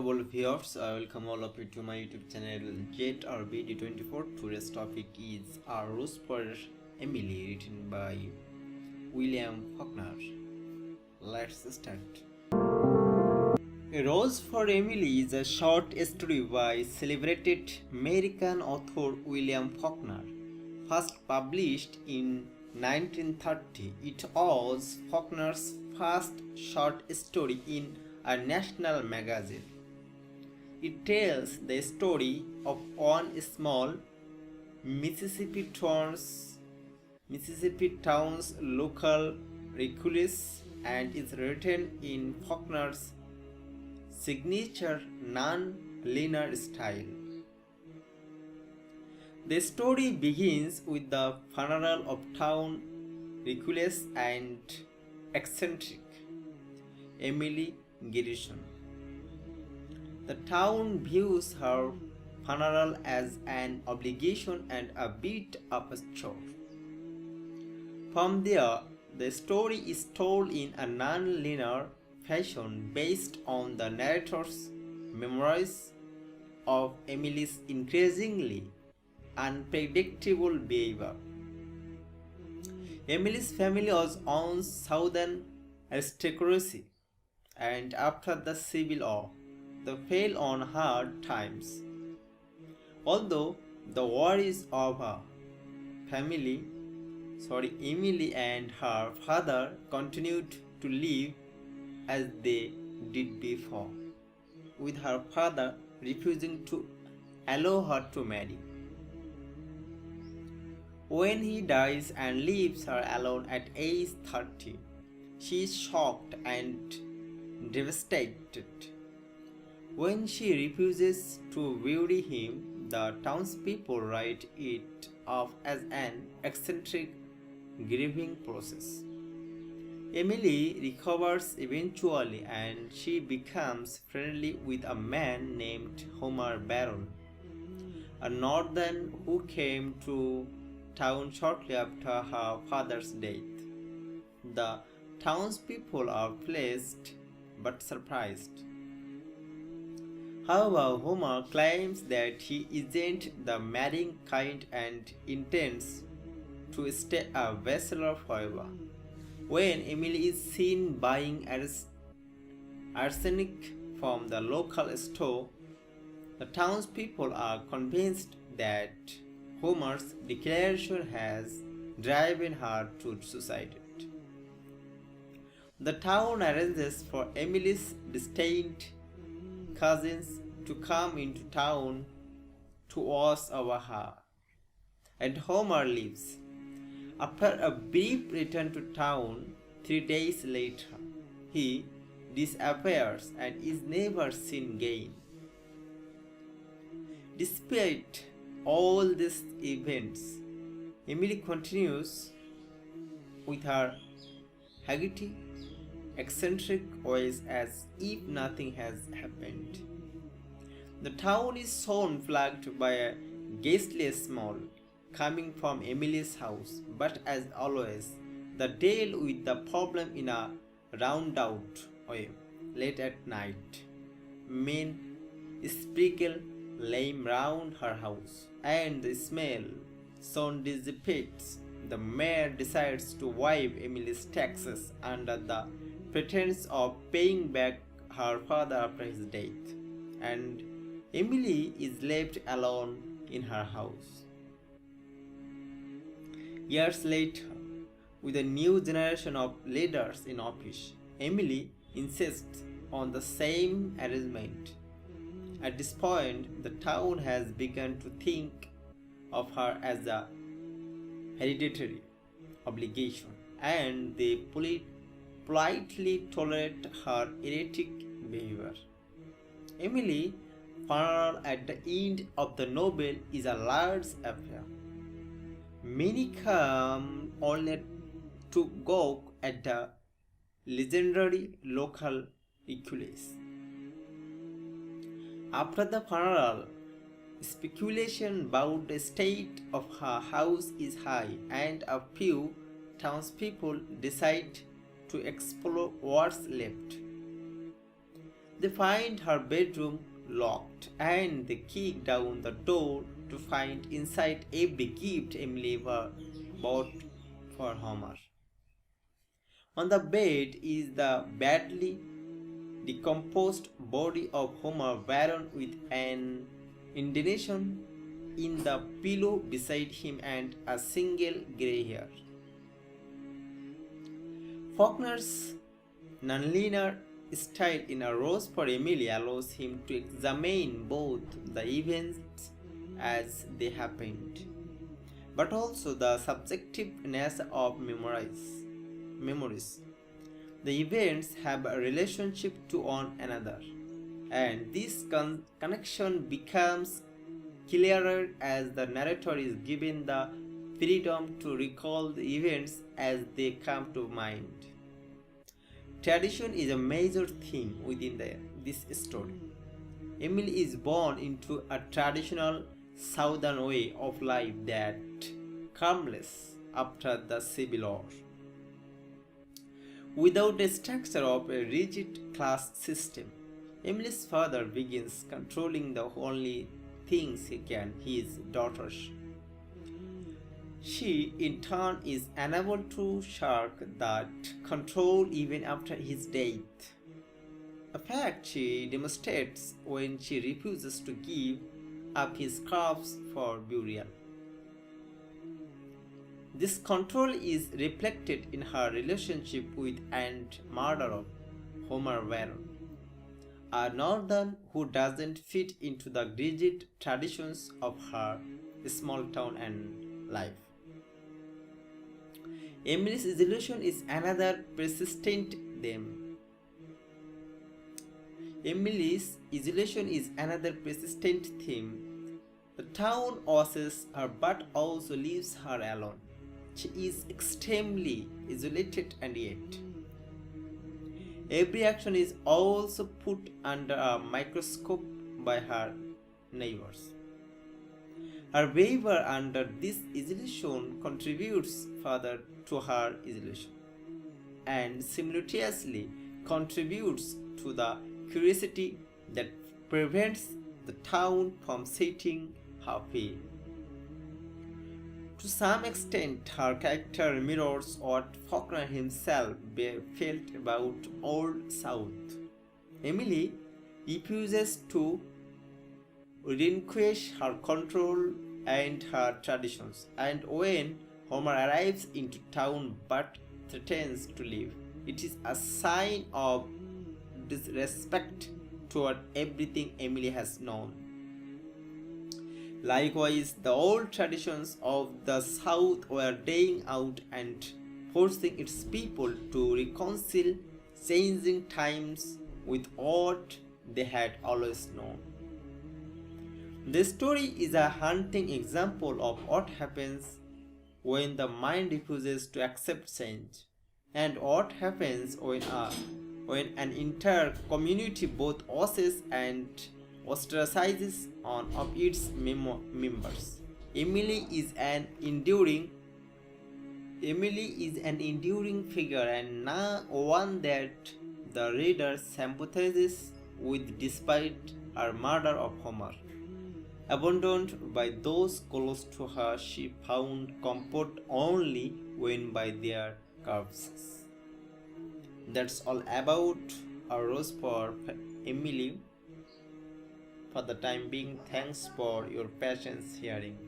all viewers, I welcome all of you to my YouTube channel ZRBD24. Today's topic is A Rose for Emily, written by William Faulkner. Let's start. A Rose for Emily is a short story by celebrated American author William Faulkner. First published in 1930, it was Faulkner's first short story in a national magazine. It tells the story of one small Mississippi town's local recluse and is written in Faulkner's signature non-linear style. The story begins with the funeral of town recluse and eccentric Emily Garrison. The town views her funeral as an obligation and a bit of a chore. From there, the story is told in a non-linear fashion based on the narrator's memories of Emily's increasingly unpredictable behavior. Emily's family was on southern aristocracy, and after the Civil War, they fell on hard times. Although the war is over, Emily and her father continued to live as they did before, with her father refusing to allow her to marry. When he dies and leaves her alone at age 30, she is shocked and devastated. When she refuses to bury him, the townspeople write it off as an eccentric grieving process. Emily recovers eventually and she becomes friendly with a man named Homer Barron, a northern who came to town shortly after her father's death. The townspeople are pleased but surprised. However, Homer claims that he isn't the marrying kind and intends to stay a bachelor forever. When Emily is seen buying arsenic from the local store, the townspeople are convinced that Homer's declaration has driven her to suicide. The town arranges for Emily's distant cousins to come into town to watch over her, and Homer leaves. After a brief return to town 3 days later, he disappears and is never seen again. Despite all these events, Emily continues with her haggerty, eccentric ways as if nothing has happened. The town is soon plagued by a ghastly smell coming from Emily's house, but as always, they deal with the problem in a roundabout way. Late at night, men sprinkle lime round her house, and the smell soon dissipates. The mayor decides to waive Emily's taxes under the pretense of paying back her father after his death, and Emily is left alone in her house. Years later, with a new generation of leaders in office, Emily insists on the same arrangement. At this point, the town has begun to think of her as a hereditary obligation, and they politely tolerate her erratic behavior. Emily's funeral at the end of the novel is a large affair. Many come only to gawk at the legendary local recluse. After the funeral, speculation about the state of her house is high, and a few townspeople decide to explore what's left. They find her bedroom locked and they kick down the door to find inside every gift Emily ever bought for Homer. On the bed is the badly decomposed body of Homer Baron with an indentation in the pillow beside him and a single grey hair. Faulkner's nonlinear style in A Rose for Emily allows him to examine both the events as they happened, but also the subjective nature of memories. The events have a relationship to one another, and this connection becomes clearer as the narrator is given the freedom to recall the events as they come to mind. Tradition is a major theme within this story. Emily is born into a traditional southern way of life that comes after the Civil War. Without a structure of a rigid class system, Emily's father begins controlling the only things he can, his daughters. She, in turn, is unable to shirk that control even after his death. A fact she demonstrates when she refuses to give up his corpse for burial. This control is reflected in her relationship with and murderer Homer Baron, a northern who doesn't fit into the rigid traditions of her small town and life. Emily's isolation is another persistent theme. Emily's isolation is another persistent theme. The town owes her but also leaves her alone. She is extremely isolated, and yet every action is also put under a microscope by her neighbors. Her behavior under this isolation contributes further to her isolation and simultaneously contributes to the curiosity that prevents the town from setting her free. To some extent, her character mirrors what Faulkner himself felt about Old South. Emily refuses to relinquish her control and her traditions, and when Homer arrives into town but threatens to leave, it is a sign of disrespect toward everything Emily has known. Likewise, the old traditions of the South were dying out and forcing its people to reconcile changing times with what they had always known. The story is a haunting example of what happens when the mind refuses to accept change, and what happens when an entire community both owes and ostracizes one of its members. Emily is an enduring figure, and one that the reader sympathizes with despite her murder of Homer. Abandoned by those close to her, she found comfort only when by their corpses. That's all about A Rose for Emily. For the time being, thanks for your patience hearing.